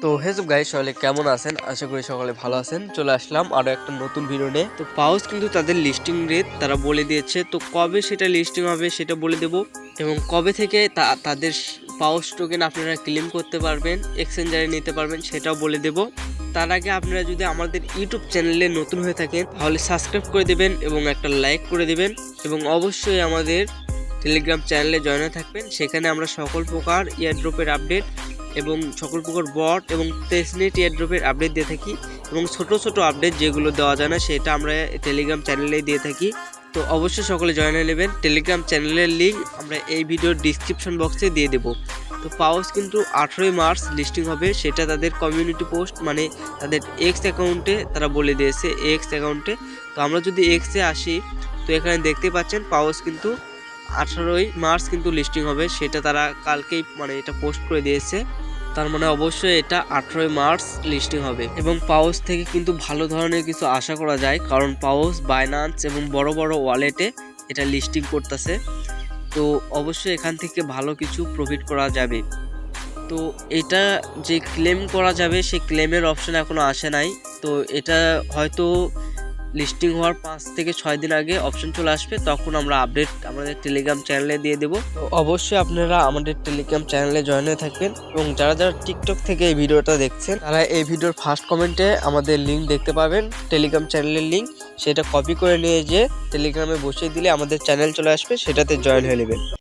তো হেসব গাইস সকলে কেমন আছেন? আশা করি সকলে ভালো আছেন। চলে আসলাম আরো একটা নতুন ভিডিও নিয়ে। তো পাউস কিন্তু তাদের লিস্টিং রেট তারা বলে দিয়েছে, তো কবে সেটা লিস্টিং হবে সেটা বলে দেব, এবং কবে থেকে তাদের পাউস টোকেন আপনারা ক্লেম করতে পারবেন, এক্সচেঞ্জারে নিতে পারবেন সেটাও বলে দেব। তার আগে আপনারা যদি আমাদের ইউটিউব চ্যানেলে নতুন হয়ে থাকেন তাহলে সাবস্ক্রাইব করে দেবেন এবং একটা লাইক করে দেবেন, এবং অবশ্যই আমাদের টেলিগ্রাম চ্যানেলে জয়েন হয়ে থাকবেন। সেখানে আমরা সকল প্রকার ইয়ারড্রপের আপডেট এবং সকল প্রকার বট এবং টেস্টনেট ইয়ারড্রপের আপডেট দিয়ে থাকি, এবং ছোট ছোট আপডেট যেগুলো দেওয়া যায় না সেটা আমরা টেলিগ্রাম চ্যানেলে দিয়ে থাকি। তো অবশ্যই সকলে জয়েন হয়ে নেবেন। টেলিগ্রাম চ্যানেলের লিঙ্ক আমরা এই ভিডিওর ডিসক্রিপশন বক্সে দিয়ে দেবো। তো পাউস কিন্তু 18ই মার্চ লিস্টিং হবে, সেটা তাদের কমিউনিটি পোস্ট মানে তাদের এক্স অ্যাকাউন্টে তারা বলে দিয়েছে, এক্স অ্যাকাউন্টে। তো আমরা যদি এক্সে আসি তো এখানে দেখতে পাচ্ছেন পাউস কিন্তু 18ই মার্চ কিন্তু লিস্টিং হবে, সেটা তারা কালকেই মানে এটা পোস্ট করে দিয়েছে। তার মানে অবশ্যই এটা 18ই মার্চ লিস্টিং হবে, এবং পাউস থেকে কিন্তু ভালো ধরনের কিছু আশা করা যায়, কারণ পাউস বাইন্যান্স এবং বড় বড় ওয়ালেটে এটা লিস্টিং করতেছে। তো অবশ্যই এখান থেকে ভালো কিছু প্রফিট করা যাবে। তো এটা যে ক্লেম করা যাবে সেই ক্লেমের অপশন এখনো আসে নাই। তো এটা হয়তো লিস্টিং হওয়ার 5 থেকে 6 দিন আগে অপশন চলে আসবে, তখন আমরা আপডেট আমাদের টেলিগ্রাম চ্যানেলে দিয়ে দেবো। তো অবশ্যই আপনারা আমাদের টেলিগ্রাম চ্যানেলে জয়েন হয়ে থাকবেন, এবং যারা যারা টিকটক থেকে এই ভিডিওটা দেখছেন তারা এই ভিডিওর ফার্স্ট কমেন্টে আমাদের লিঙ্ক দেখতে পাবেন, টেলিগ্রাম চ্যানেলের লিঙ্ক। সেটা কপি করে নিয়ে যে টেলিগ্রামে বসিয়ে দিলে আমাদের চ্যানেল চলে আসবে, সেটাতে জয়েন হয়ে নেবেন।